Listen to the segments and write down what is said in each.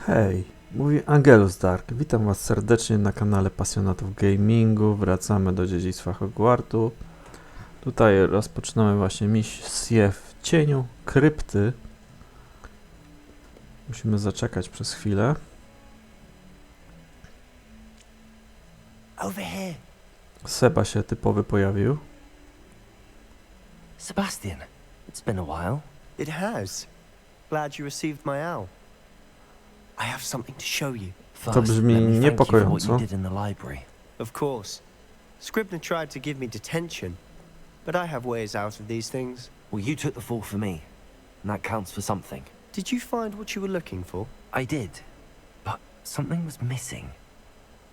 Hej, mówi Angelus Dark. Witam Was serdecznie na kanale pasjonatów gamingu. Wracamy do Dziedzictwa Hogwartu. Tutaj rozpoczynamy właśnie misję w cieniu krypty. Musimy zaczekać przez chwilę. Over here. Seba się typowy pojawił. Sebastian, it's been a while. It has. Glad you received my owl. I have something to show you. To brzmi let me thank you for what niepokojąco. you did in the library. Of course. Scribner tried to give me detention, but I have ways out of these things. Well, you took the fall for me, and that counts for something. Did you find what you were looking for? I did, but something was missing.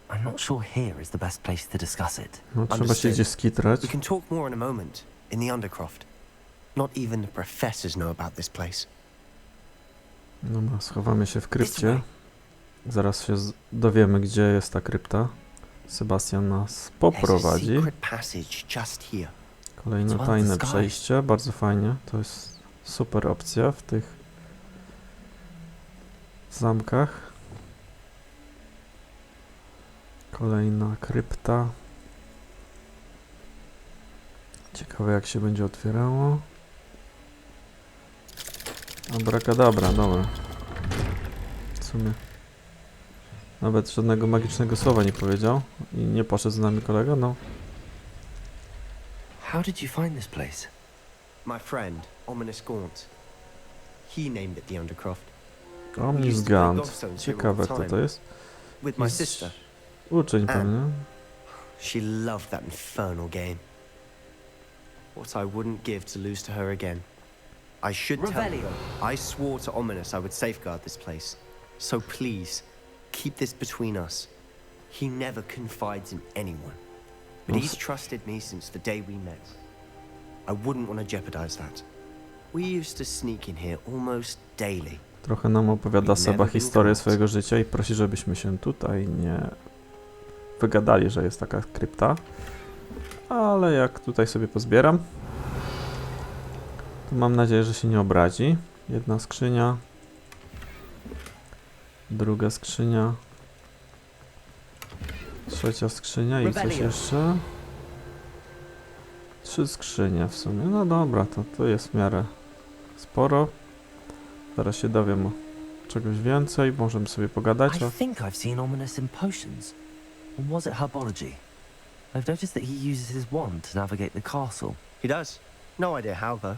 I'm not sure here is the best place to discuss it. No, trzeba się Understood. gdzieś skitrać. We can talk more in a moment, in the Undercroft. Not even the professors know about this place. Dobra, schowamy się w krypcie. Zaraz się dowiemy, gdzie jest ta krypta. Sebastian nas There's a poprowadzi. secret passage just here. Kolejne tajne przejście, bardzo fajnie. To jest super opcja w tych zamkach. Kolejna krypta. Ciekawe, jak się będzie otwierało. Abrakadabra, dobra. W sumie nawet żadnego magicznego słowa nie powiedział i nie poszedł z nami kolega, no. How did you find this place? My friend, Ominous Gaunt. He named it the Undercroft. Omnis Gaunt. Ciekawe, kto to jest. With my He's sister. Uczeń pewnie. She loved that infernal game. What I wouldn't give to lose to her again. I should tell Revelio. her. I swore to Ominous I would safeguard this place. So please, keep this between us. He never confides in anyone. But he's trusted me since the day we met. I wouldn't want to jeopardize that. We used to sneak in here almost daily. Trochę nam opowiada Seba historię swojego życia i prosi, żebyśmy się tutaj nie wygadali, że jest taka krypta. Ale jak tutaj sobie pozbieram, to mam nadzieję, że się nie obrazi. Jedna skrzynia. Druga skrzynia. Trzecia skrzynia i coś jeszcze. 3 skrzynie w sumie. No dobra, to jest w miarę sporo. Zaraz się dowiem o czegoś więcej. Możemy sobie pogadać o... I think I've seen Ominous in potions. Or was it herbology? I've noticed that he uses his wand to navigate the castle. He does. No idea how, though.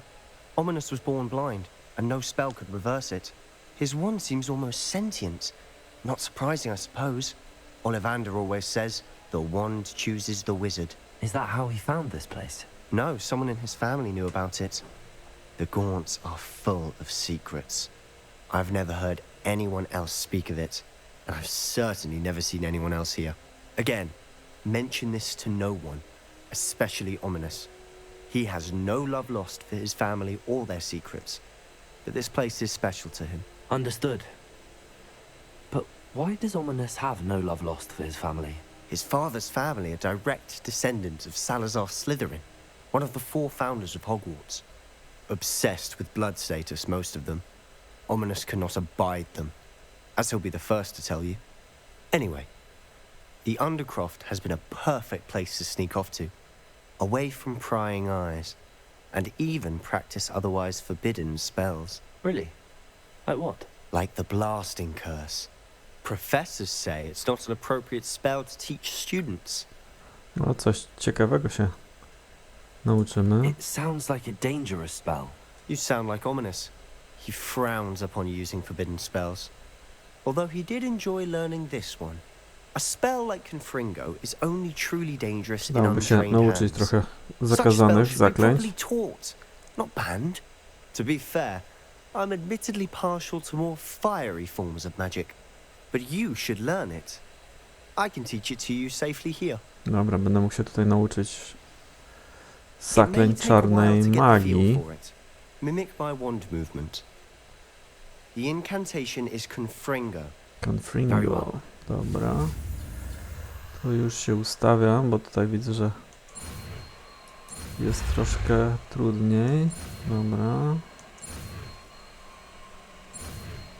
Ominous was born blind, and no spell could reverse it. His wand seems almost sentient. Not surprising, I suppose. Ollivander always says, the wand chooses the wizard. Is that how he found this place? No, someone in his family knew about it. The Gaunts are full of secrets. I've never heard anyone else speak of it, and I've certainly never seen anyone else here. Again, mention this to no one, especially Ominous. He has no love lost for his family or their secrets, but this place is special to him. Understood. But why does Ominous have no love lost for his family? His father's family are direct descendants of Salazar Slytherin, one of the 4 founders of Hogwarts. Obsessed with blood status, most of them. Ominous cannot abide them, as he'll be the first to tell you. Anyway, the Undercroft has been a perfect place to sneak off to, away from prying eyes, and even practice otherwise forbidden spells. Really? Like what? Like the blasting curse. Professors say it's not an appropriate spell to teach students. No, coś ciekawego się nauczymy. It sounds like a dangerous spell. You sound like Ominous. He frowns upon using forbidden spells. Although he did enjoy learning this one. A spell like Confringo is only truly dangerous in Dałoby się untrained nauczyć hands. trochę Such zakazanych spells should be zaklęć. properly taught, not banned. To be fair, I'm admittedly partial to more fiery forms of magic. But you should learn it. I can teach it to you safely here. Dobra, będę mógł się tutaj nauczyć It may zaklęć take a while czarnej to get the magii. feel for it. Mimic my wand movement. The incantation is Confringo. Very Confringo. well. Dobra. To już się ustawiam, bo tutaj widzę, że jest troszkę trudniej. Dobra.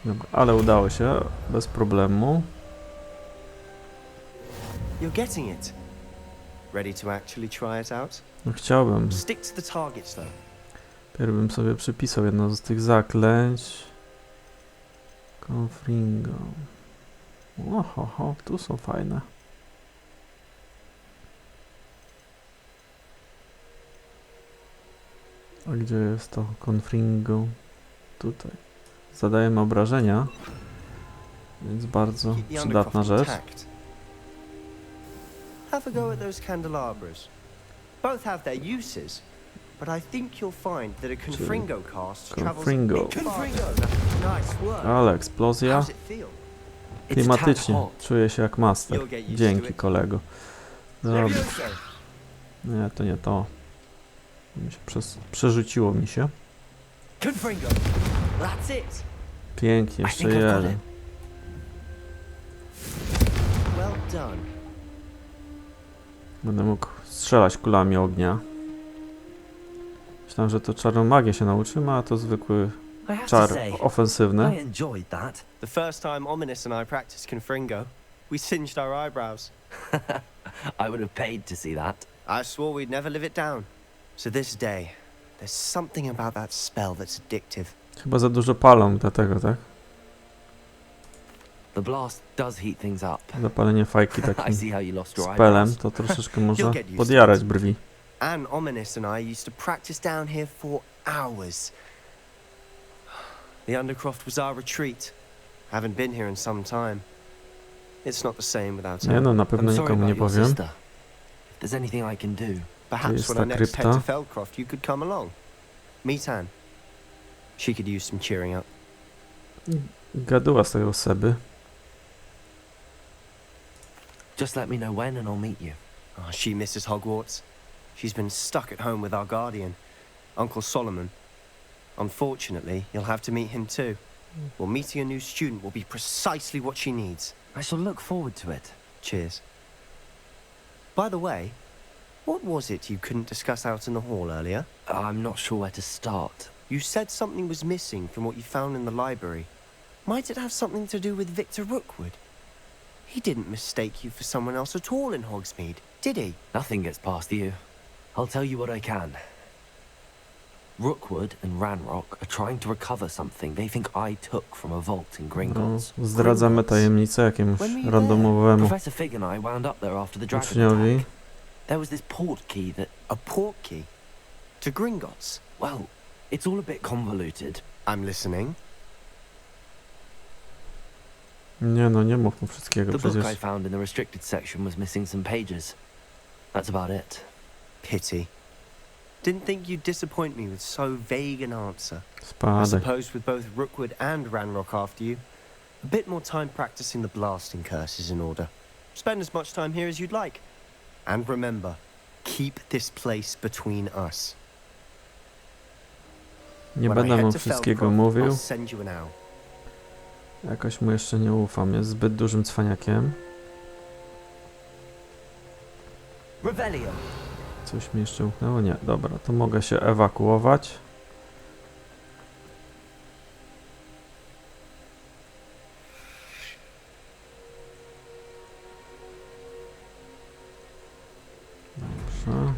Dobra, ale udało się, bez problemu. You're getting it. Ready to actually try it out? No, chciałbym. Stick to the targets though. Pierw bym sobie przypisał jedno z tych zaklęć. Confringo. Oho, tu są fajne. A gdzie jest to Confringo? Tutaj. Zadajemy obrażenia. Więc bardzo Keep the przydatna undercroft rzecz. intact. Have a go at those candelabras. Both have their uses, but I think you'll find that a Confringo cast travels Confringo. a bit farther. Nice work. Ale eksplozja. How's it feel? Klimatycznie. Czuję się jak master. You'll get used to Dzięki, it. kolego. Dobra. Levioso. Nie, to nie to. Mi się przerzuciło mi się. Confringo. That's it. Pięknie, jeszcze I think I've got jeden. it. Well done. Będę mógł strzelać kulami ognia. Myślałem, że to czarną magię się nauczymy, a to zwykły I have to czar say, ofensywny. I enjoyed that. The first time Ominous and I practiced Confringo, we singed our eyebrows. I would have paid to see that. I swore we'd never live it down. So this day, there's something about that spell that's addictive. Chyba za dużo palą dlatego, tak? The blast does heat things up. Zapalenie fajki I takim see how you lost your spelem eyebrows. to troszeczkę może You'll get used to podjarać it. brwi. And Ominous and I used to practice down here for hours. The Undercroft was our retreat. Haven't been here in some time. It's not the same without Nie her. no, na pewno I'm sorry nikomu nie about your powiem. sister. If there's anything I can do, Perhaps jest when ta I next head krypta. to Feldcroft, you could come along. Meet Anne. She could use some cheering up. Gaduła z tego Seby. just let me know when and I'll meet you. Oh, she misses Hogwarts. She's been stuck at home with our guardian, Uncle Solomon. Unfortunately, you'll have to meet him too. Well, meeting a new student will be precisely what she needs. I shall look forward to it. Cheers. By the way, what was it you couldn't discuss out in the hall earlier? I'm not sure where to start. You said something was missing from what you found in the library. Might it have something to do with Victor Rookwood? He didn't mistake you for someone else at all in Hogsmeade, did he? Nothing gets past you. I'll tell you what I can. Rookwood and Ranrock are trying to recover something they think I took from a vault in No, Gringotts. zdradzamy tajemnicę jakiemuś randomowemu Professor Fig and I wound up there after the dragon uczniowi. attack. There was this port key that, A port key? To Gringotts? well, it's all a bit convoluted. I'm listening. Nie no, nie mów mu wszystkiego The book I przecież. found in the restricted section was missing some pages. That's about it. Pity. Didn't think you'd disappoint me with so vague an answer. I Spadaj. suppose with both Rookwood and Ranrock after you, a bit more time practicing the blasting curse is in order. Spend as much time here as you'd like. And remember, keep this place between us. Nie When I będę head mu to wszystkiego Feldcroft, mówił. I'll send you an owl. Jakoś mu jeszcze nie ufam. Jest zbyt dużym cwaniakiem. Revelio. Coś mi jeszcze umknęło? Nie, dobra, to mogę się ewakuować. Dobrze.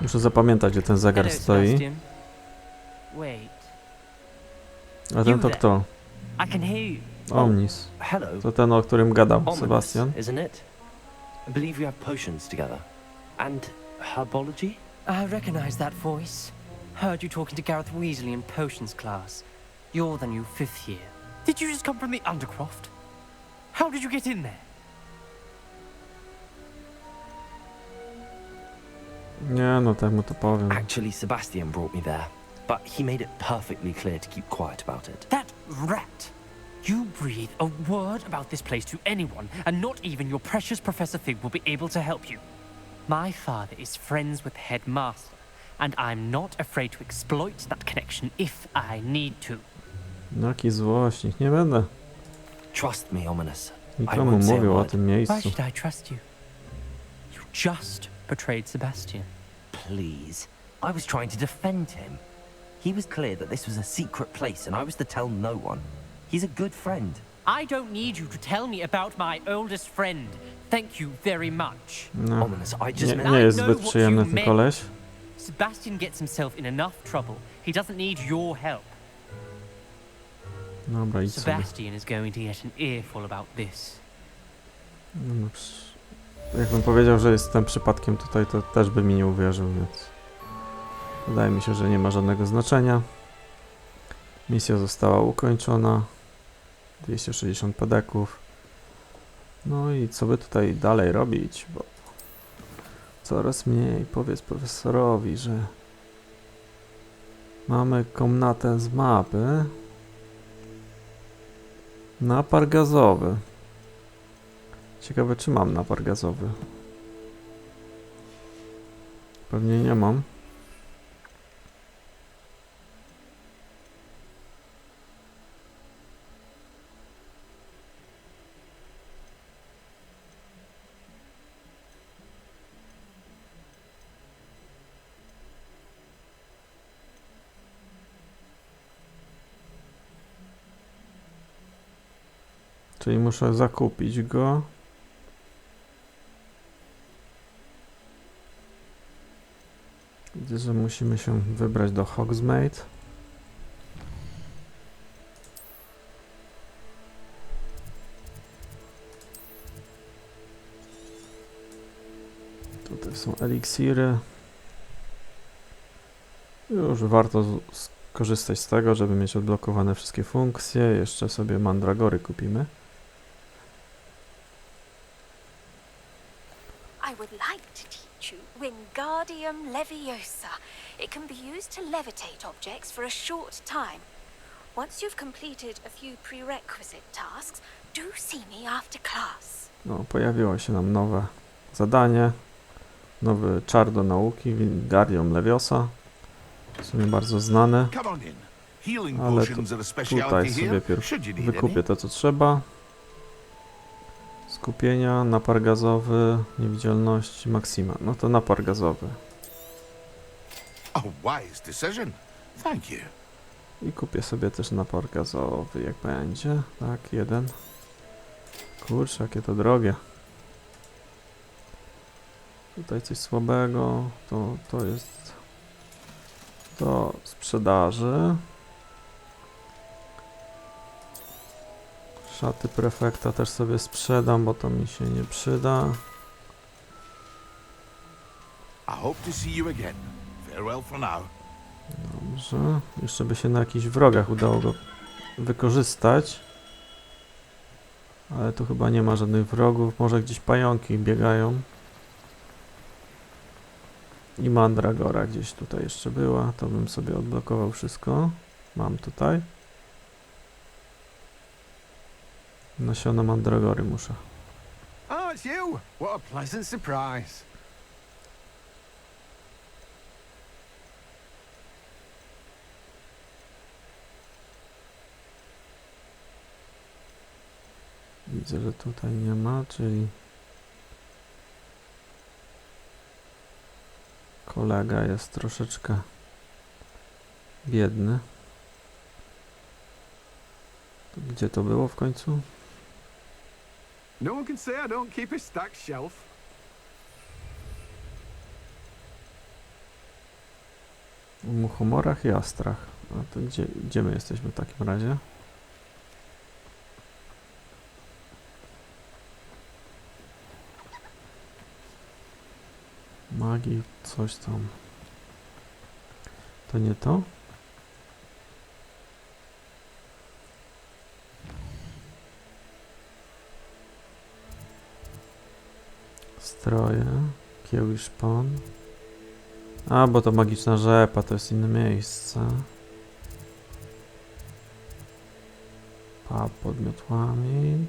Muszę zapamiętać, gdzie ten zegar Hello, stoi. Sebastian. Wait, A ten You to there. kto? I can hear you. Omnis. Hello. To ten, o którym gadał Ominous, Sebastian. isn't it? I believe you have potions together. And herbology? I recognize that voice. Heard you talking to Gareth Weasley in potions class. You're the new 5th year. Did you just come from the Undercroft? How did you get in there? Nie no, tak mu to powiem. Actually, Sebastian brought me there. But he made it perfectly clear to keep quiet about it. That rat! You breathe a word about this place to anyone, and not even your precious Professor Fig will be able to help you. My father is friends with the headmaster, and I'm not afraid to exploit that connection if I need to. No jaki złośnik, nie będę Trust me, Ominous. nikomu won't say a mówił o word. tym Why miejscu. should I trust you? You just betrayed Sebastian. Please. I was trying to defend him. He was clear that this was a secret place and I was to tell no one. He's a good friend. I don't need you to tell me about my oldest friend. Thank you very much. No, Ominous, I just nie, meant... nie jest zbyt przyjemny ten koleś. Sebastian gets himself in enough trouble. He doesn't need your help. Dobra, idź sobie. Sebastian is going to get an earful about this. No, jakbym powiedział, że jestem przypadkiem tutaj, to też by mi nie uwierzył, więc wydaje mi się, że nie ma żadnego znaczenia. Misja została ukończona. 260 pedeków. No i co by tutaj dalej robić, bo coraz mniej. Powiedz profesorowi, że mamy komnatę z mapy. Napar gazowy. Ciekawe, czy mam napar gazowy. Pewnie nie mam. Czyli muszę zakupić go. Widzę, że musimy się wybrać do Hogsmeade. Tutaj są eliksiry. Już warto skorzystać z tego, żeby mieć odblokowane wszystkie funkcje. Jeszcze sobie mandragory kupimy. I would like to teach you Wingardium Leviosa. It can be used to levitate objects for a short time. Once you've completed a few prerequisite tasks, do see me after class. No, pojawiło się nam nowe zadanie. Nowy czar do nauki, Wingardium Leviosa. W sumie bardzo znane. Ale tutaj sobie pierw wykupię to, co trzeba. Skupienia, napar gazowy, niewidzialność, maksima. No to napar gazowy. I kupię sobie też napar gazowy, jak będzie. Tak, jeden. Kurczę, jakie to drogie. Tutaj coś słabego. To jest do sprzedaży. Szaty prefekta też sobie sprzedam, bo to mi się nie przyda. Dobrze. Jeszcze by się na jakichś wrogach udało go wykorzystać. Ale tu chyba nie ma żadnych wrogów. Może gdzieś pająki biegają. I mandragora gdzieś tutaj jeszcze była. To bym sobie odblokował wszystko. Mam tutaj. Nasiona mandragory muszę. Oh, it's you! What a pleasant surprise. Widzę, że tutaj nie ma, czyli kolega jest troszeczkę biedny. Gdzie to było w końcu? No one can say I don't keep a stacked shelf. W muchomorach i astrach. A to gdzie my jesteśmy w takim razie? Magii, coś tam. To nie to? Stroje, kieł i szpon. A, bo to magiczna rzepa, to jest inne miejsce. Pub pod miotłami.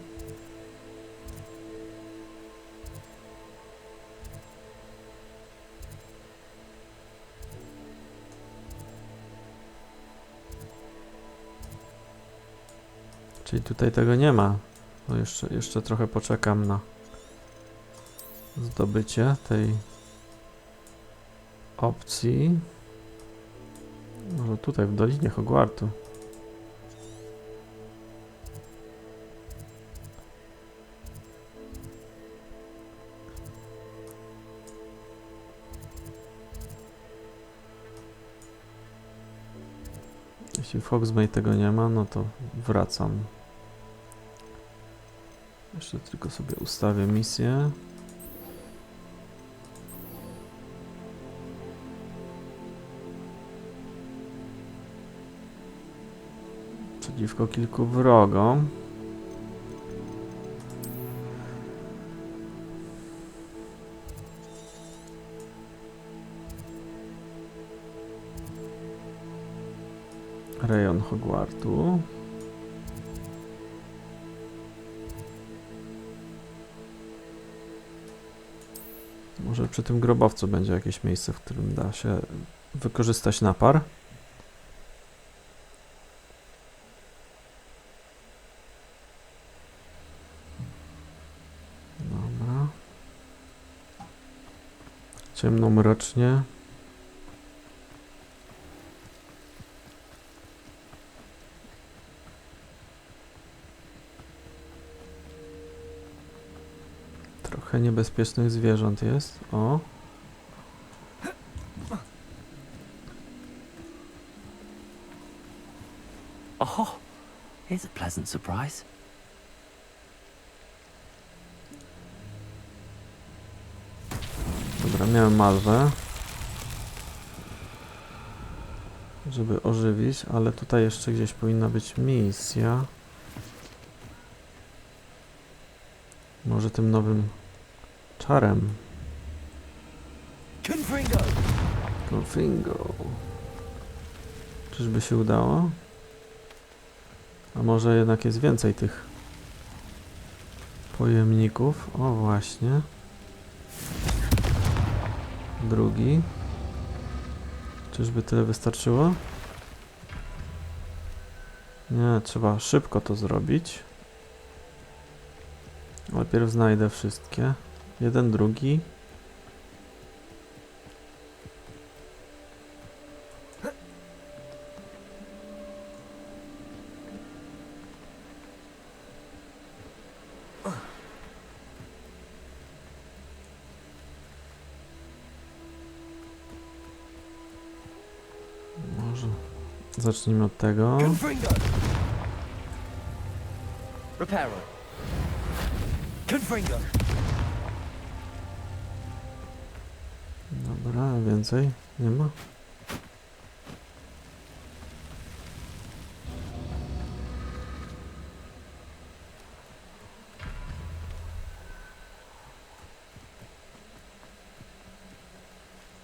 Czyli tutaj tego nie ma. No jeszcze trochę poczekam na zdobycie tej opcji. Może tutaj w Dolinie Hogwartu. Jeśli w Hogsmeade tego nie ma, no to wracam. Jeszcze tylko sobie ustawię misję. Przeciwko kilku wrogom. Rejon Hogwartu. Może przy tym grobowcu będzie jakieś miejsce, w którym da się wykorzystać napar. Dobra. Ciemno, mrocznie. Trochę niebezpiecznych zwierząt jest. O. Oh, here's a pleasant surprise. Dobra, miałem malwę, żeby ożywić, ale tutaj jeszcze gdzieś powinna być misja. Może tym nowym czarem. Confringo. Czyżby się udało? A może jednak jest więcej tych pojemników? O, właśnie. Drugi. Czyżby tyle wystarczyło? Nie, trzeba szybko to zrobić. Najpierw znajdę wszystkie. Jeden, drugi. Może zacznijmy od tego. Repairer. Confringo. Dobra, więcej nie ma.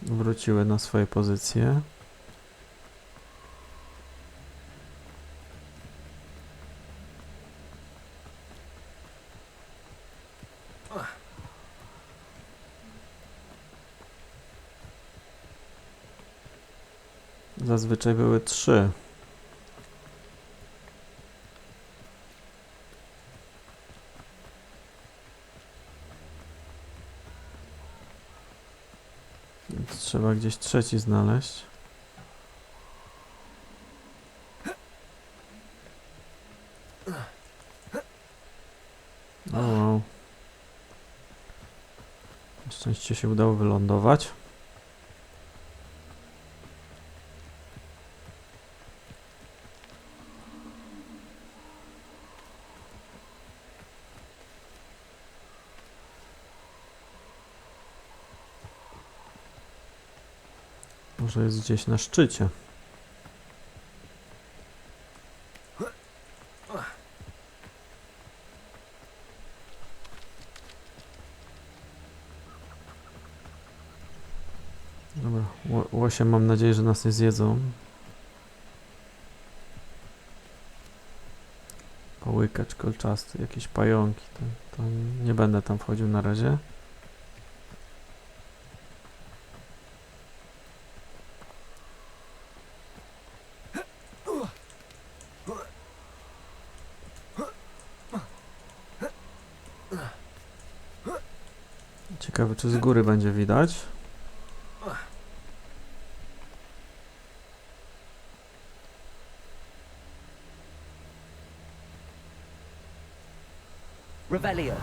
Wróciły na swoje pozycje. Zazwyczaj były 3. Więc trzeba gdzieś trzeci znaleźć. O, wow. Na szczęście się udało wylądować. Może jest gdzieś na szczycie. Dobra, łosie mam nadzieję, że nas nie zjedzą. Połykacz kolczasty, jakieś pająki. To nie będę tam wchodził na razie. Ciekawe, czy z góry będzie widać. Revelio.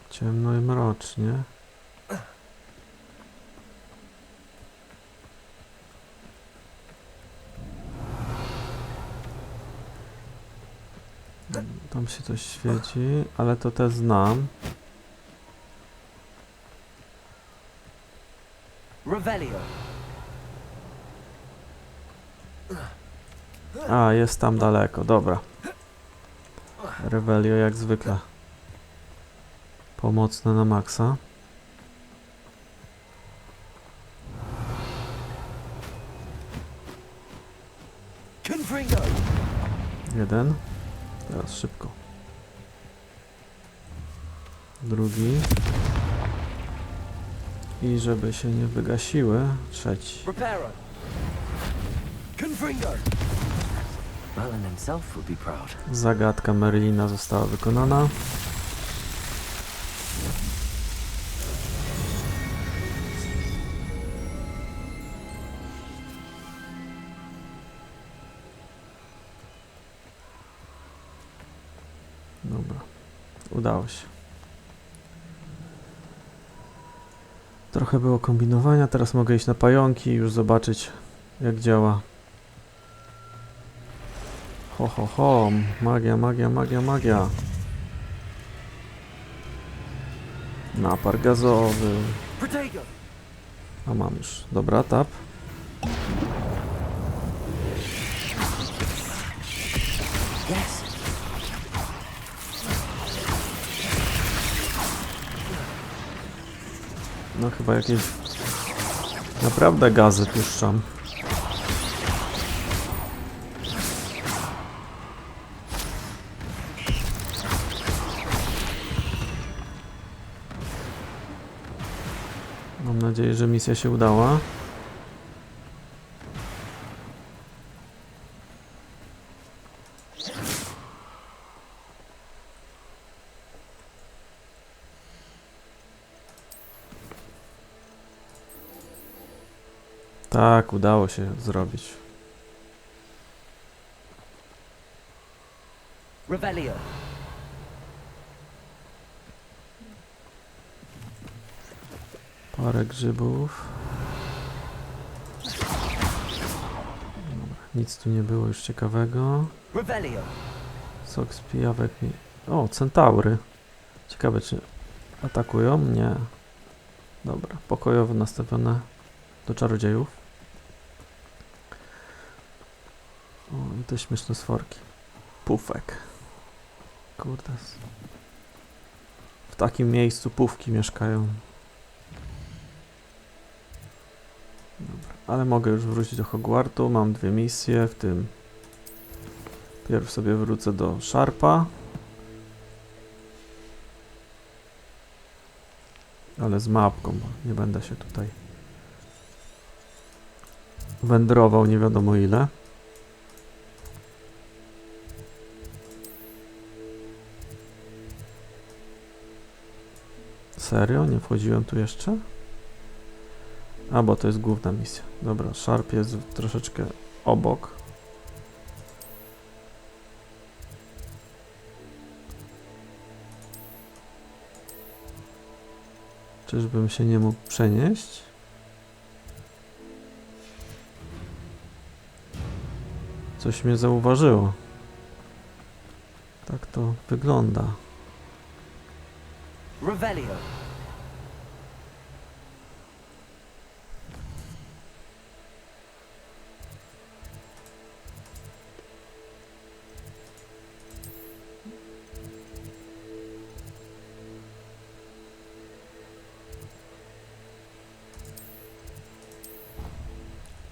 Ciemno i mrocznie. Tam się coś świeci, ale to też znam. Revelio. A, jest tam daleko, dobra. Revelio jak zwykle. Pomocne na maksa. Confringo. Jeden. Teraz szybko. Drugi. I żeby się nie wygasiły, trzeci. Reparo. Confringo. Merlin himself would be proud. Zagadka Merlina została wykonana. Dobra, udało się. Trochę było kombinowania, teraz mogę iść na pająki i już zobaczyć, jak działa. Ho, ho, ho, magia, magia, magia, magia. Napar gazowy. Protego. A mam już. Dobra, tap. Yes. No chyba jakieś naprawdę gazy puszczam. Mam nadzieję, że misja się udała. Tak, udało się zrobić. Revelio. Parę grzybów. Dobra, nic tu nie było już ciekawego. Revelio. Sok z pijawek mi... O, centaury. Ciekawe, czy atakują? Nie. Dobra, pokojowo nastawione do czarodziejów. O, i te śmieszne stworki. Pufek. Kurde. W takim miejscu pufki mieszkają. Dobra, ale mogę już wrócić do Hogwartu. Mam 2 misje, w tym pierw sobie wrócę do Sharpa. Ale z mapką, bo nie będę się tutaj wędrował nie wiadomo ile. Serio? Nie wchodziłem tu jeszcze? A, bo to jest główna misja. Dobra, Sharp jest troszeczkę obok. Czyżbym się nie mógł przenieść? Coś mnie zauważyło. Tak to wygląda. Revelio.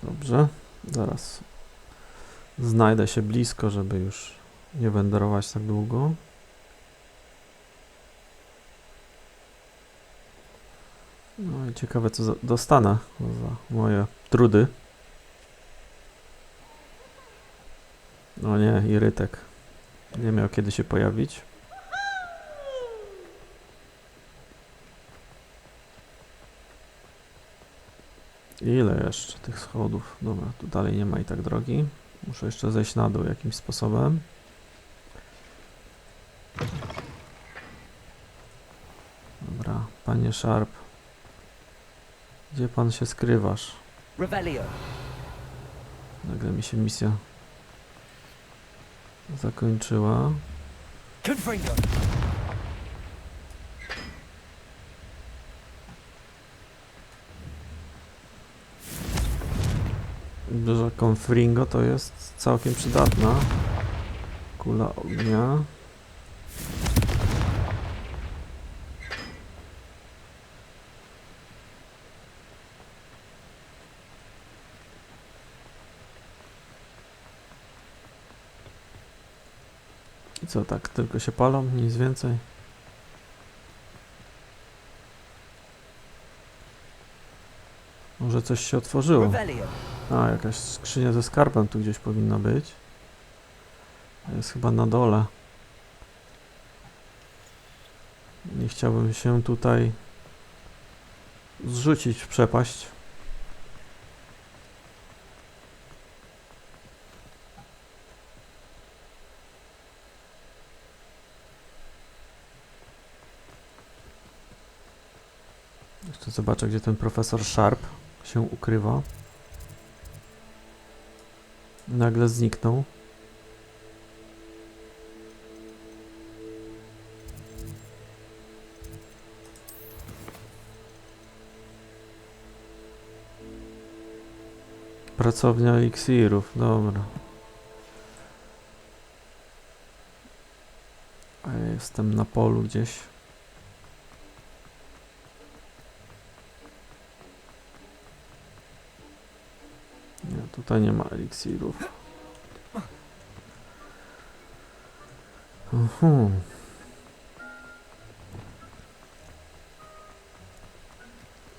Dobrze, zaraz znajdę się blisko, żeby już nie wędrować tak długo. No i ciekawe, co dostanę za moje trudy. No nie, irytek. Nie miał kiedy się pojawić. Ile jeszcze tych schodów? Dobra, tu dalej nie ma i tak drogi. Muszę jeszcze zejść na dół jakimś sposobem. Dobra, panie Sharp. Gdzie pan się skrywasz? Revelio. Nagle mi się misja zakończyła. Confringo. Duża Confringo to jest całkiem przydatna. Kula ognia. I co, tak tylko się palą? Nic więcej? Może coś się otworzyło. Revelio. A, jakaś skrzynia ze skarbem tu gdzieś powinna być. Jest chyba na dole. Nie chciałbym się tutaj zrzucić w przepaść. Jeszcze zobaczę, gdzie ten profesor Sharp się ukrywa. Nagle zniknął. Pracownia eliksirów, dobra. A ja jestem na polu gdzieś. Nie, tutaj nie ma eliksirów.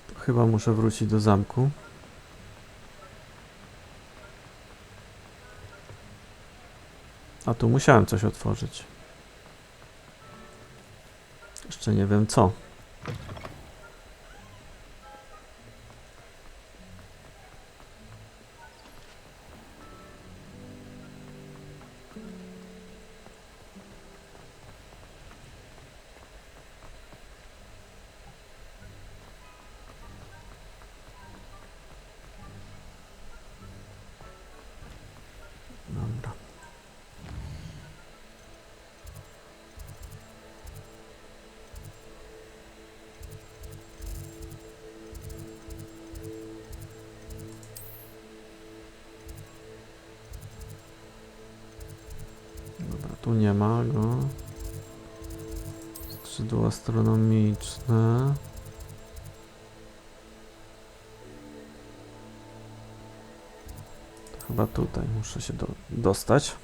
To chyba muszę wrócić do zamku. A tu musiałem coś otworzyć. Jeszcze nie wiem co. Dobra. Dobra, tu nie ma go. Skrzydło astronomiczne. To chyba tutaj muszę się dostać.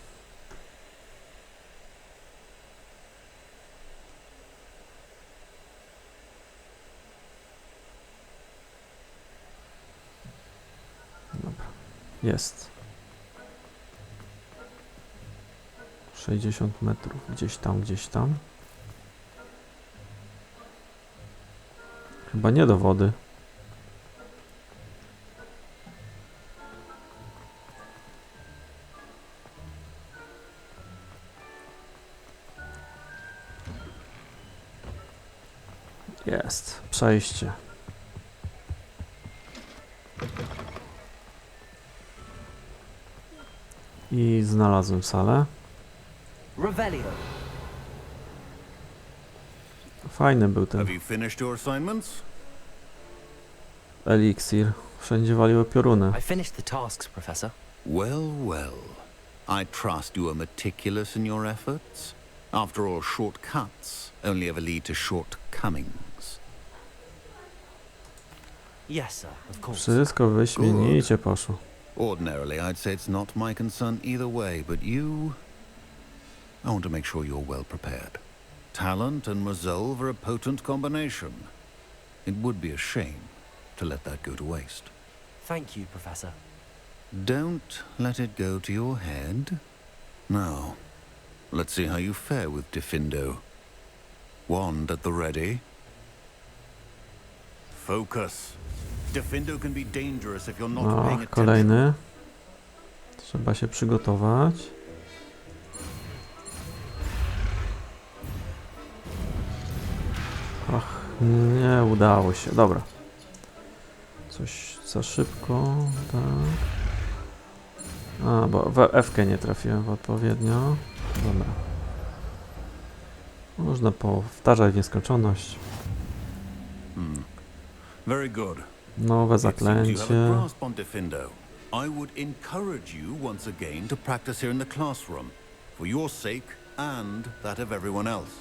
Dobra, jest. 60 metrów, gdzieś tam, gdzieś tam. Chyba nie do wody. Jest, przejście. I znalazłem salę. Revelio. Fajny był Have ten you finished your assignments? eliksir. Wszędzie waliły pioruny. I finished the tasks, Professor. Well, well. I trust you are meticulous in your efforts. After all, shortcuts only ever lead to shortcomings. Yes, sir, of course. Wszystko wyśmienicie poszło. Ordinarily, I'd say it's not my concern either way, but you... I want to make sure you're well prepared. Talent and resolve are a potent combination. It would be a shame to let that go to waste. Thank you, Professor. Don't let it go to your head. Now, let's see how you fare with Diffindo. Wand at the ready. Focus. Diffindo can be dangerous if you're not O, paying attention. kolejny. Trzeba się przygotować. Ach, nie udało się. Dobra. Coś za szybko, tak. A, bo w F-kę nie trafiłem w odpowiednio. Dobra. Można powtarzać w nieskończoność. Very good. Nowe It seems you have a zaklęcie. grasp on Diffindo. I would encourage you once again to practice here in the classroom, for your sake and that of everyone else.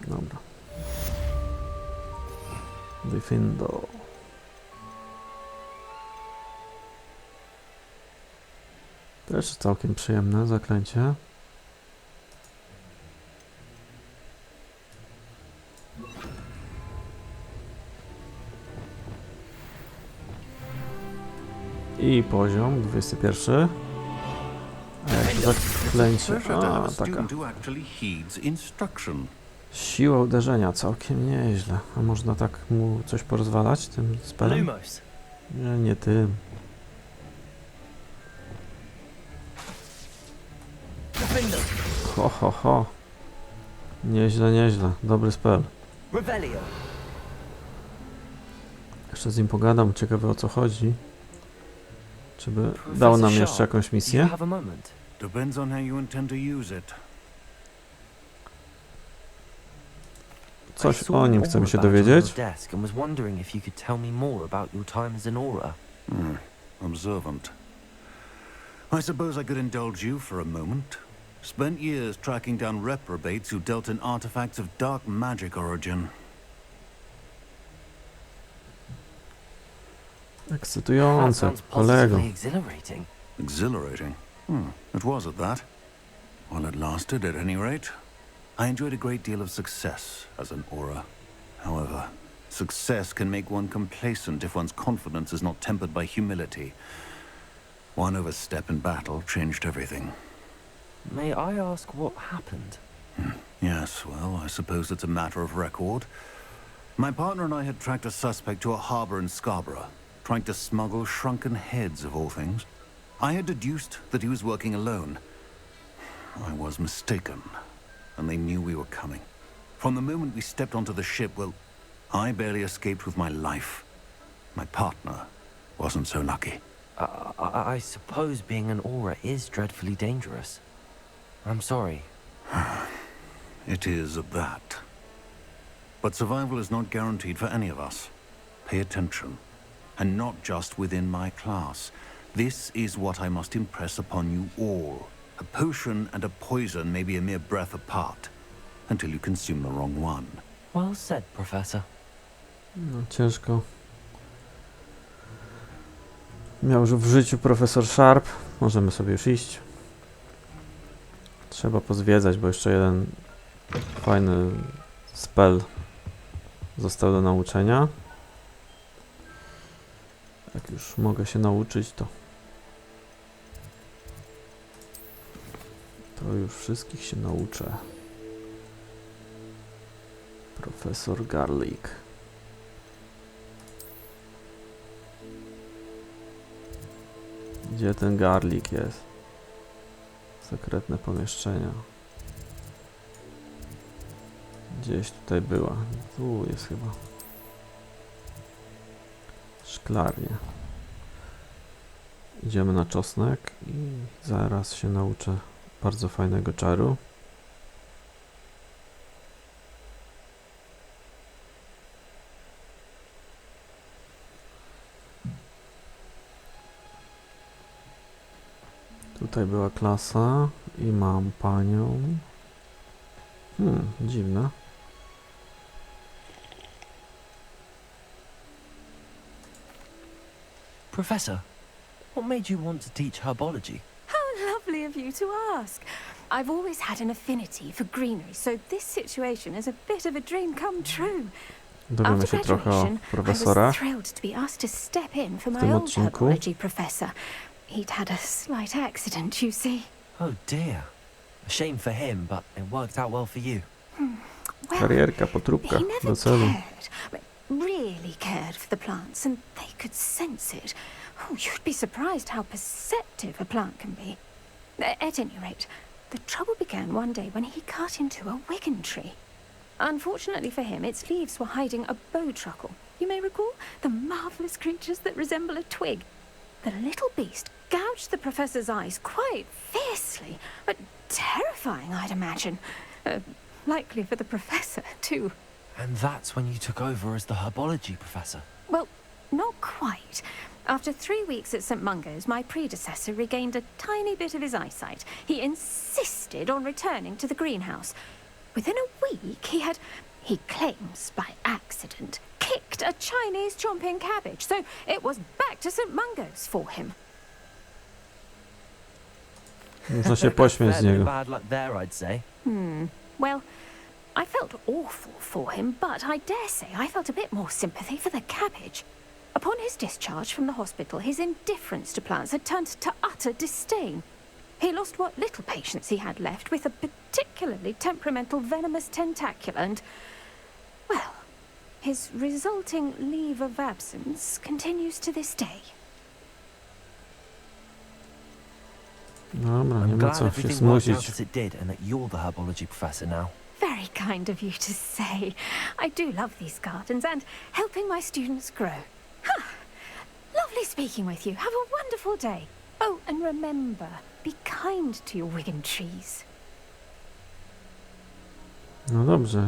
Dobra. Diffindo. Też całkiem przyjemne zaklęcie. I poziom 21. A jak to zaklęcie? Pleasure to have A, a taka. student who actually heeds instruction. Siła uderzenia, całkiem nieźle. A można tak mu coś porozwalać tym spelem? Lumos. Nie, nie tym. Diffindo. Ho, ho, ho. Nieźle, nieźle. Dobry spell. Revelio. Jeszcze z nim pogadam, ciekawe o co chodzi. Czy by dał nam jeszcze jakąś Do you misję? have a moment? Depends on how you intend to use it. Coś I saw o an nim aura chcemy się badge on your dowiedzieć. desk and was wondering if you could tell me more about your time as an aura. Observant. I suppose I could indulge you for a moment. Spent years tracking down reprobates who dealt in artifacts of dark magic origin. That Ekscytujące, sounds kolego. positively exhilarating. Exhilarating. It was at that. While it lasted, at any rate. I enjoyed a great deal of success as an aura. However, success can make one complacent if one's confidence is not tempered by humility. One overstep in battle changed everything. May I ask what happened? Yes, well, I suppose it's a matter of record. My partner and I had tracked a suspect to a harbor in Scarborough, trying to smuggle shrunken heads of all things. I had deduced that he was working alone. I was mistaken, and they knew we were coming. From the moment we stepped onto the ship, well, I barely escaped with my life. My partner wasn't so lucky. I suppose being an aura is dreadfully dangerous. I'm sorry. It is at that. But survival is not guaranteed for any of us. Pay attention. And not just within my class. This is what I must impress upon you all. A potion and a poison may be a mere breath apart, until you consume the wrong one. Well said, Professor. No, ciężko. Miał już w życiu profesor Sharp. Możemy sobie już iść. Trzeba pozwiedzać, bo jeszcze jeden fajny spell został do nauczenia. Jak już mogę się nauczyć, to już wszystkich się nauczę. Profesor Garlic. Gdzie ten garlic jest? Sekretne pomieszczenia. Gdzieś tutaj była. Tu jest chyba. Szklarnia. Idziemy na czosnek i zaraz się nauczę bardzo fajnego czaru. Tutaj była klasa i mam panią. Dziwne. Professor, what made you want to teach herbology? How lovely of you to ask. I've always had an affinity for greenery, so this situation is a bit of a dream come true. Dowiemy After się trochę o graduation, I profesorach was thrilled to be asked to step in for w my tym old odcinku. herbology professor. He'd had a slight accident, you see. Oh dear. A shame for him, but it worked out well for you. Well, Karierka po trupkach he never do celu. cared. Really, really cared for the plants and they could sense it. Oh, you'd be surprised how perceptive a plant can be. At any rate, the trouble began one day when he cut into a wigan tree. Unfortunately for him, its leaves were hiding a bowtruckle. You may recall the marvellous creatures that resemble a twig. The little beast gouged the professor's eyes quite fiercely, but terrifying, I'd imagine. Likely for the professor, too. And that's when you took over as the herbology professor. Well, not quite. After 3 weeks at St. Mungo's, my predecessor regained a tiny bit of his eyesight. He insisted on returning to the greenhouse. Within a week, he claims by accident, kicked a Chinese chomping cabbage, so it was back to St. Mungo's for him. Muszę się pośmiać z Fair bit of niego. bad luck there, I'd say. Well, I felt awful for him, but I dare say I felt a bit more sympathy for the cabbage. Upon his discharge from the hospital, his indifference to plants had turned to utter disdain. He lost what little patience he had left with a particularly temperamental venomous tentacula and, well, his resulting leave of absence continues to this day. Dobra, nie I'm ma glad co się everything worked out smucić. as it did and that you're the herbology professor now. Very kind of you to say. I do love these gardens and helping my students grow. Lovely speaking with you. Have a wonderful day. Oh, and remember, be kind to your wigan trees. No dobrze.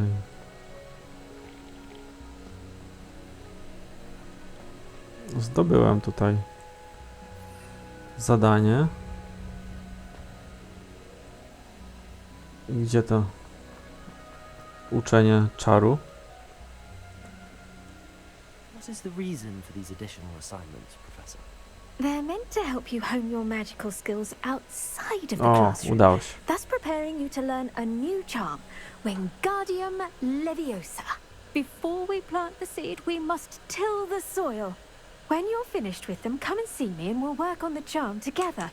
Zdobyłem tutaj zadanie. I gdzie to? Uczenie czaru. What is the reason for these additional assignments, Professor? They're meant to help you hone your magical skills outside of the O, classroom, udało się. thus preparing you to learn a new charm, Wingardium Leviosa. Before we plant the seed, we must till the soil. When you're finished with them, come and see me and we'll work on the charm together.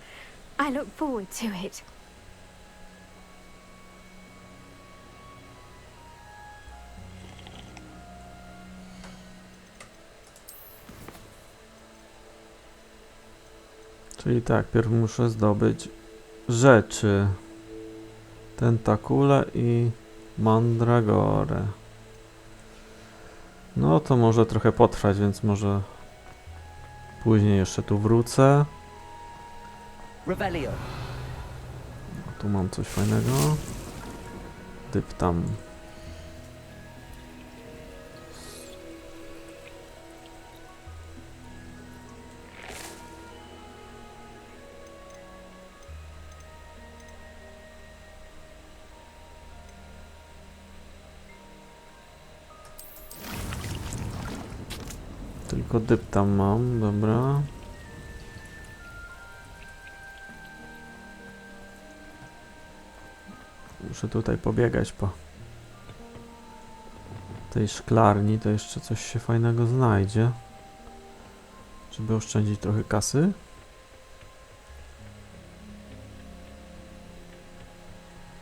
I look forward to it. Czyli tak, pierw muszę zdobyć rzeczy. Tentakule i mandragorę. No to może trochę potrwać, więc może później jeszcze tu wrócę. Revelio. Tu mam coś fajnego. Typ tam. Tylko dyp tam mam, dobra. Muszę tutaj pobiegać po tej szklarni, to jeszcze coś się fajnego znajdzie. Żeby oszczędzić trochę kasy.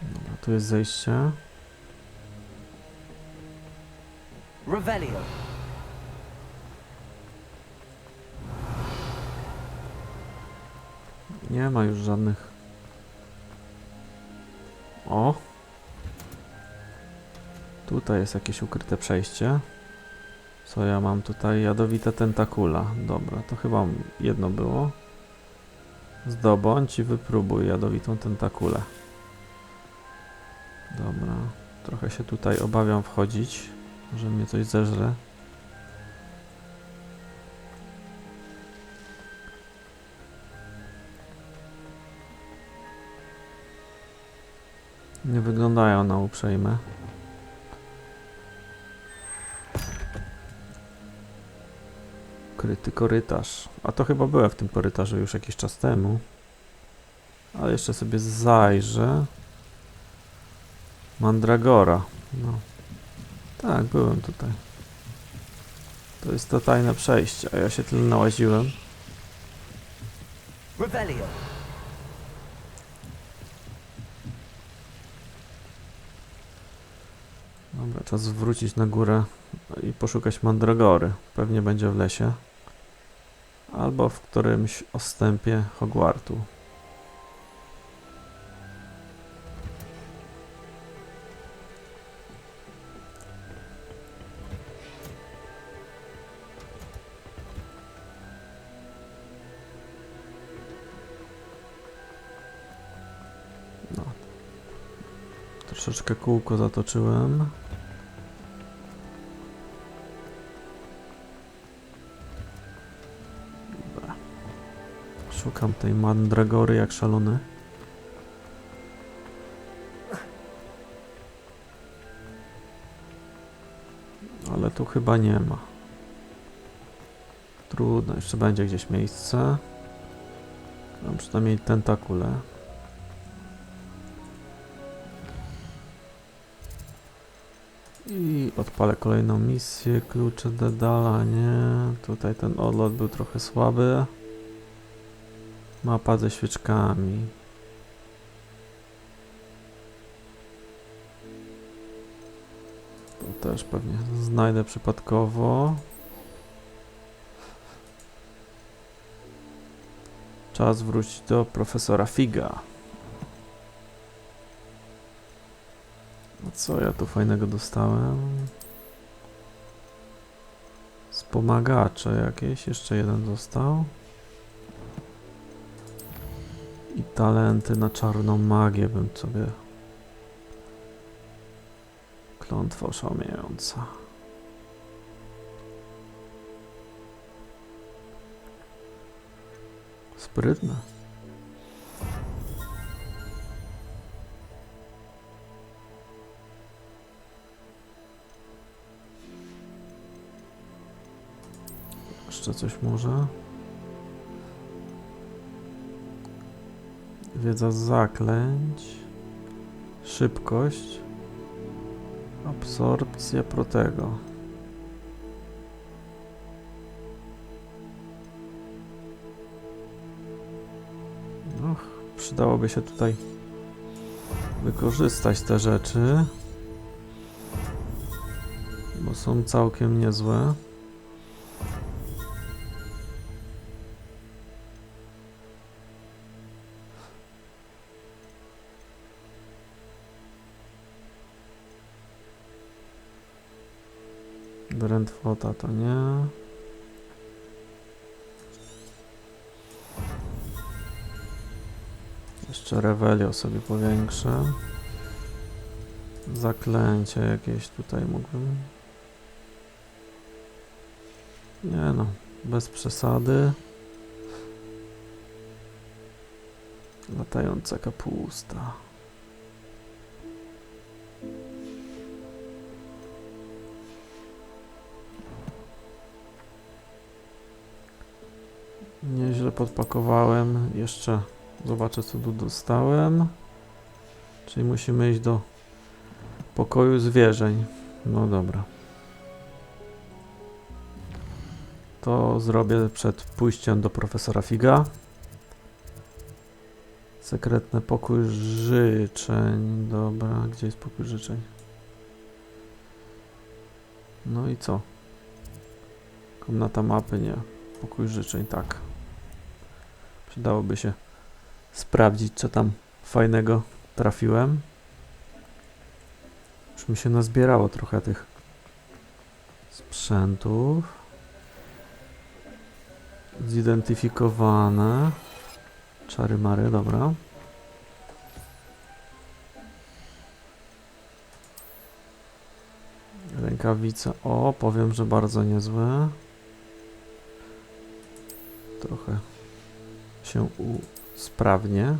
Dobra, tu jest zejście. Revelio. Nie ma już żadnych. O! Tutaj jest jakieś ukryte przejście. Co ja mam tutaj? Jadowita tentakula. Dobra, to chyba jedno było. Zdobądź i wypróbuj jadowitą tentakulę. Dobra. Trochę się tutaj obawiam wchodzić. Może mnie coś zeżre. Nie wyglądają na uprzejme. Ukryty korytarz. A to chyba byłem w tym korytarzu już jakiś czas temu. Ale jeszcze sobie zajrzę. Mandragora. No. Tak, byłem tutaj. To jest to tajne przejście, a ja się tyle nałaziłem. Revelio. Dobra, czas wrócić na górę i poszukać mandragory. Pewnie będzie w lesie. Albo w którymś ostępie Hogwartu. No. Troszeczkę kółko zatoczyłem. Szukam tej mandragory jak szalony. Ale tu chyba nie ma. Trudno, jeszcze będzie gdzieś miejsce. Mam przynajmniej tentakule. I odpalę kolejną misję. Klucze Dedala, nie. Tutaj ten odlot był trochę słaby. Mapa ze świeczkami. To też pewnie znajdę przypadkowo. Czas wrócić do profesora Figa. A co ja tu fajnego dostałem? Wspomagacze jakieś. Jeszcze jeden został. I talenty na czarną magię bym sobie... Klątwa oszałamiająca. Sprytne. Jeszcze coś może? Wiedza z zaklęć. Szybkość. Absorpcja protego. Och, przydałoby się tutaj wykorzystać te rzeczy, bo są całkiem niezłe. Drętwota to nie. Jeszcze Revelio sobie powiększę. Zaklęcie jakieś tutaj mógłbym. Nie no, bez przesady. Latająca kapusta. Nieźle podpakowałem. Jeszcze zobaczę, co tu dostałem. Czyli musimy iść do pokoju zwierzeń. No dobra. To zrobię przed pójściem do profesora Figa. Sekretny pokój życzeń. Dobra, gdzie jest pokój życzeń? No i co? Komnata mapy, nie. Pokój życzeń, tak. Przydałoby się sprawdzić, co tam fajnego trafiłem. Już mi się nazbierało trochę tych sprzętów. Zidentyfikowane. Czary mary, dobra. Rękawice, o, powiem, że bardzo niezłe. Trochę się usprawnię.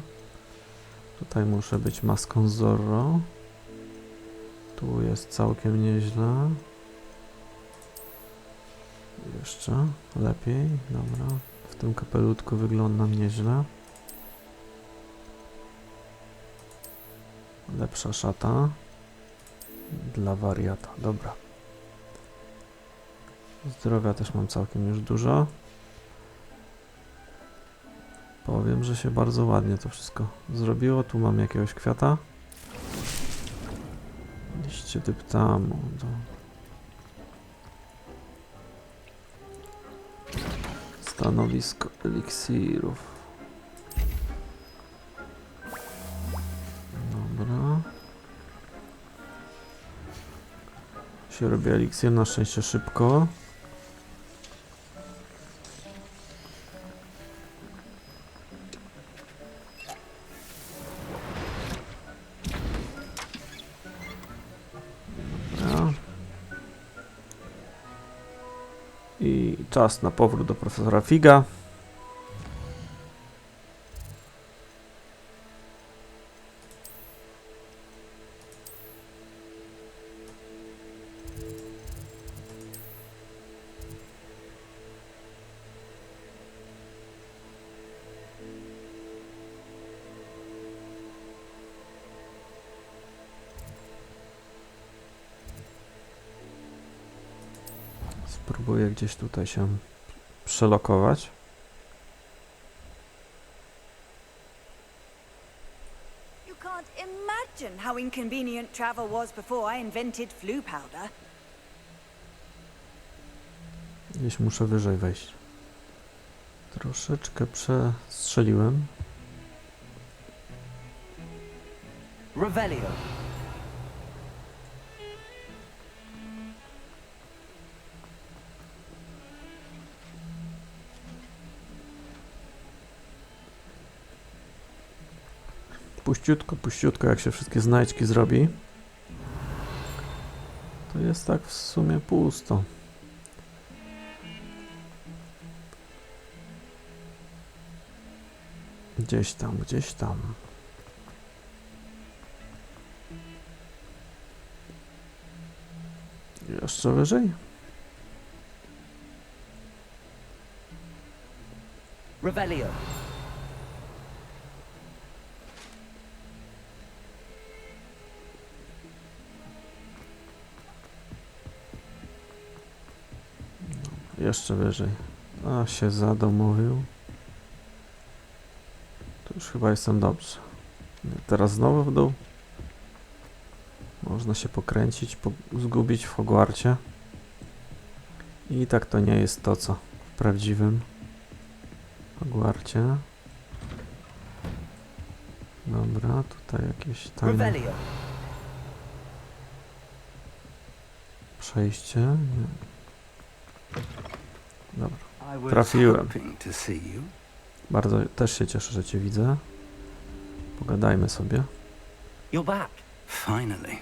Tutaj muszę być maską Zorro. Tu jest całkiem nieźle. Jeszcze lepiej, dobra. W tym kapelutku wyglądam nieźle. Lepsza szata. Dla wariata, dobra. Zdrowia też mam całkiem już dużo. Powiem, że się bardzo ładnie to wszystko zrobiło. Tu mam jakiegoś kwiata. Liść Wybierzcie typ tamu. Stanowisko eliksirów. Dobra. Się robi eliksir, na szczęście szybko. Dobra. I czas na powrót do profesora Figa. Spróbuję gdzieś tutaj się przelokować. You can't imagine how inconvenient travel was before I invented flu powder. Gdzieś muszę wyżej wejść. Troszeczkę przestrzeliłem. Revelio. Puściutko, puściutko, jak się wszystkie znajdźki zrobi, to jest tak w sumie pusto. Gdzieś tam, gdzieś tam. Jeszcze wyżej? Revelio. Jeszcze wyżej. A, się zadomowił. To już chyba jestem dobrze. Teraz znowu w dół. Można się pokręcić, zgubić w Hogwarcie. I tak to nie jest to, co w prawdziwym Hogwarcie. Dobra, tutaj jakieś tajne Revelio. przejście. Nie. Dobra, I was trafiłem. hoping to see you. Bardzo też się cieszę, że cię widzę. Pogadajmy sobie. You're back. Finally.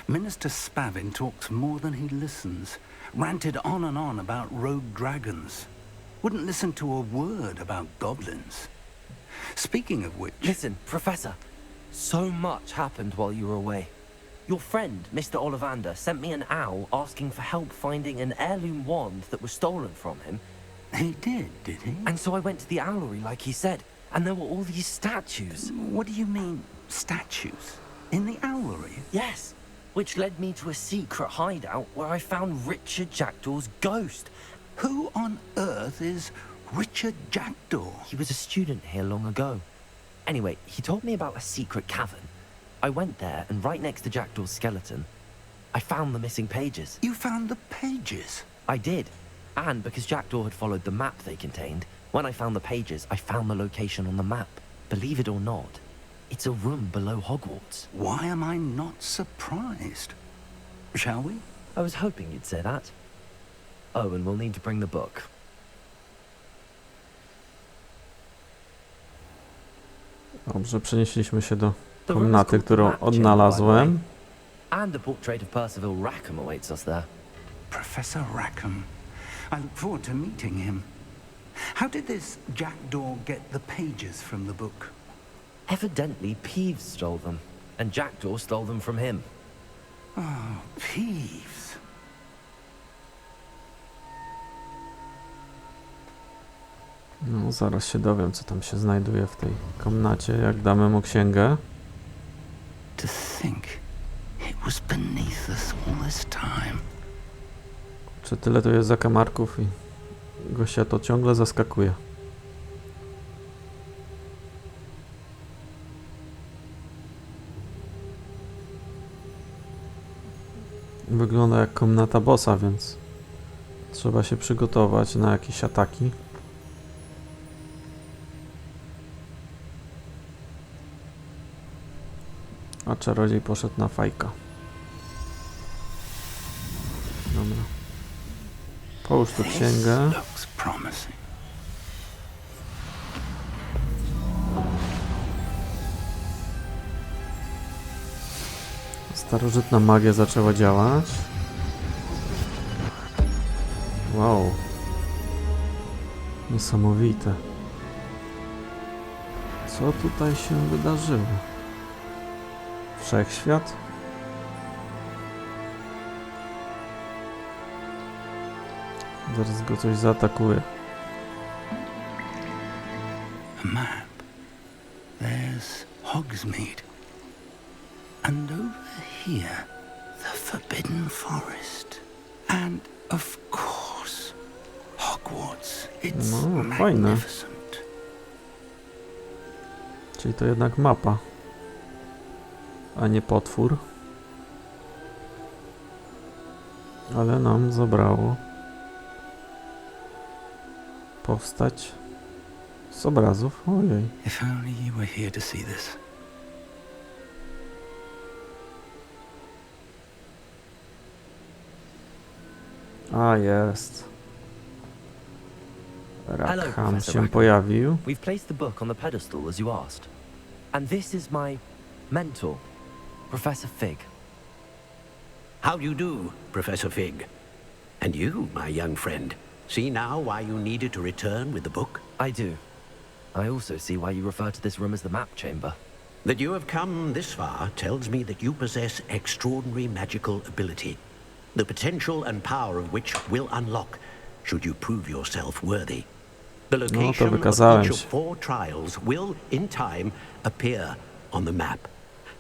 Minister Spavin talks more than he listens. Ranted on and on about rogue dragons. Wouldn't listen to a word about goblins. Speaking of which... Listen, Professor. So much happened while you were away. Your friend, Mr. Ollivander, sent me an owl asking for help finding an heirloom wand that was stolen from him. He did he? And so I went to the owlery like he said, and there were all these statues. What do you mean, statues? In the owlery? Yes, which led me to a secret hideout where I found Richard Jackdaw's ghost. Who on earth is Richard Jackdaw? He was a student here long ago. Anyway, he told me about a secret cavern. I went there, and right next to Jackdaw's skeleton, I found the missing pages. You found the pages? I did. And because Jackdaw had followed the map they contained, when I found the pages, I found the location on the map. Believe it or not, it's a room below Hogwarts. Why am I not surprised? Shall we? I was hoping you'd say that. Oh, and we'll need to bring the book. Dobrze, przenieśliśmy się do The room is komnaty, called the którą Map Chamber, odnalazłem. by the way. And a portrait of Percival Rackham awaits us there. Professor Rackham. I look forward to meeting him. How did this Jackdaw get the pages from the book? Evidently, Peeves stole them, and Jackdaw stole them from him. Oh, Peeves. No, zaraz się dowiem, co tam się znajduje w tej komnacie, jak damy mu księgę. To think it was beneath us all this time. Czy tyle tu jest zakamarków i gościa to ciągle zaskakuje. Wygląda jak komnata bossa, więc trzeba się przygotować na jakieś ataki. A czarodziej poszedł na fajka. Dobra. Połóż tu księgę. Starożytna magia zaczęła działać. Wow. Niesamowite. Co tutaj się wydarzyło? Wszechświat? Zaraz go coś zaatakuje. Map. There's Hogsmeade. And over here, the Forbidden Forest. And of course, Hogwarts. It's No, fajne. magnificent. Czyli to jednak mapa, a nie potwór. Ale nam zabrało postać z obrazów. Ojej. If only you were here to see this. A, jest. Hello, Rackham Professor się Rackham. pojawił. We've placed the book on the pedestal as you asked. And this is my mentor, Professor Fig. How do you do, Professor Fig? And you, my young friend, see now why you needed to return with the book? I do. I also see why you refer to this room as the map chamber. That you have come this far tells me that you possess extraordinary magical ability, the potential and power of which will unlock should you prove yourself worthy. The location of wykazałem each of się. 4 trials will, in time, appear on the map.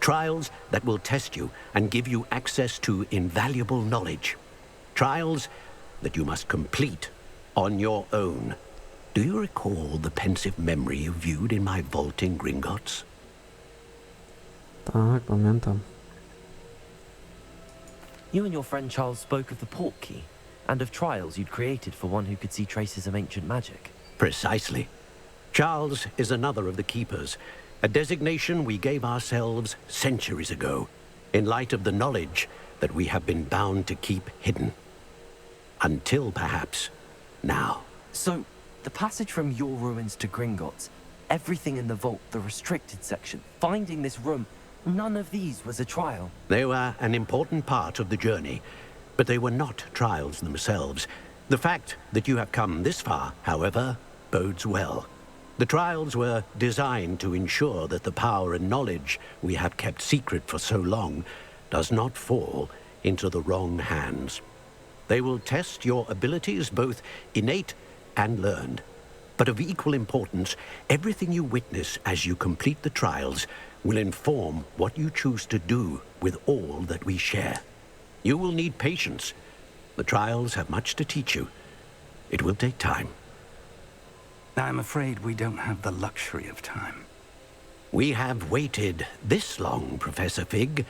Trials that will test you and give you access to invaluable knowledge. Trials that you must complete on your own. Do you recall the pensive memory you viewed in my vault in Gringotts? Tak, pamiętam. You and your friend Charles spoke of the port key, and of trials you'd created for one who could see traces of ancient magic. Precisely. Charles is another of the Keepers, a designation we gave ourselves centuries ago, in light of the knowledge that we have been bound to keep hidden. Until, perhaps, now. So, the passage from your ruins to Gringotts, everything in the vault, the restricted section, finding this room, none of these was a trial. They were an important part of the journey, but they were not trials themselves. The fact that you have come this far, however, bodes well. The trials were designed to ensure that the power and knowledge we have kept secret for so long does not fall into the wrong hands. They will test your abilities, both innate and learned. But of equal importance, everything you witness as you complete the trials will inform what you choose to do with all that we share. You will need patience. The trials have much to teach you. It will take time. I'm afraid we don't have the luxury of time. We have waited this long, Professor Fig.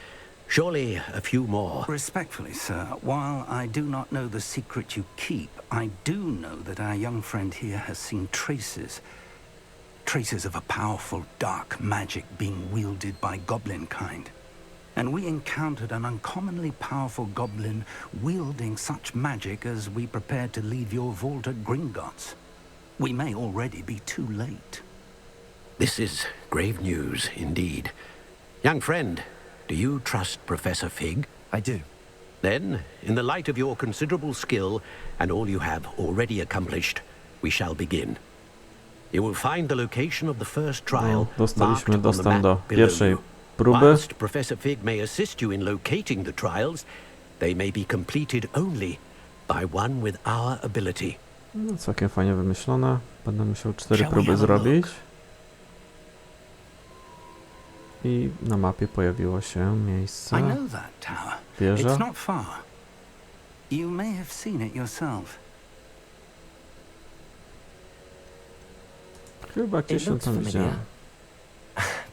Surely a few more. Respectfully, sir, while I do not know the secret you keep, I do know that our young friend here has seen traces. Traces of a powerful dark magic being wielded by goblin kind. And we encountered an uncommonly powerful goblin wielding such magic as we prepared to leave your vault at Gringotts. We may already be too late. This is grave news indeed. Young friend, do you trust Professor Fig? I do. Then, in the light of your considerable skill and all you have already accomplished, we shall begin. You will find the location of the first trial Dostaliśmy marked on the dostęp do map below pierwszej you. próby. Whilst Professor Fig may assist you in locating the trials, they may be completed only by one with our ability. No, całkiem fajnie wymyślone. Będę musiał 4 Shall we próby have a zrobić. look? I na mapie pojawiło się miejsce. I know that tower. Wieża. It's not far. You may have seen it yourself. Chyba gdzieś It się looks tam familiar. widziałem.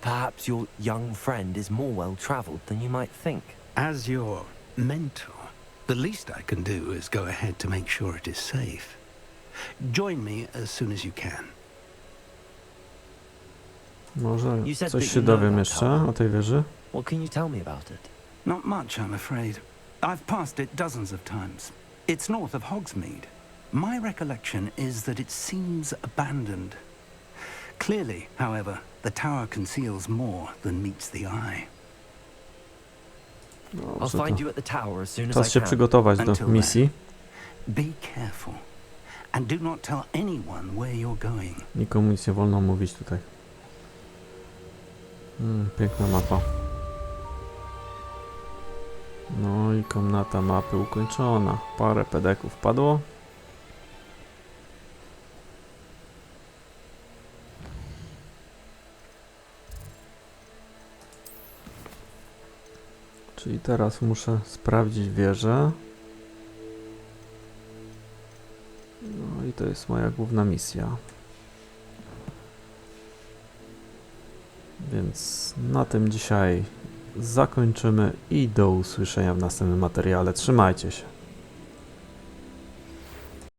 Perhaps your young friend is more well-traveled than you might think. As your mentor, The least I can do is go ahead to make sure it is safe. Join me as soon as you can. Może You said coś that się you know dowiem that jeszcze tower. o tej wieży? What can you tell me about it? Not much, I'm afraid. I've passed it dozens of times. It's north of Hogsmeade. My recollection is that it seems abandoned. Clearly, however, the tower conceals more than meets the eye. I'll Dobrze, find to you at the tower as soon as czas I się can. przygotować do Until misji. Be careful. And do not tell anyone where you're going. Nikomu nic nie wolno mówić tutaj. Piękna mapa. No i komnata mapy ukończona. Parę pedeków padło. Czyli teraz muszę sprawdzić wieżę. No i to jest moja główna misja. Więc na tym dzisiaj zakończymy i do usłyszenia w następnym materiale. Trzymajcie się.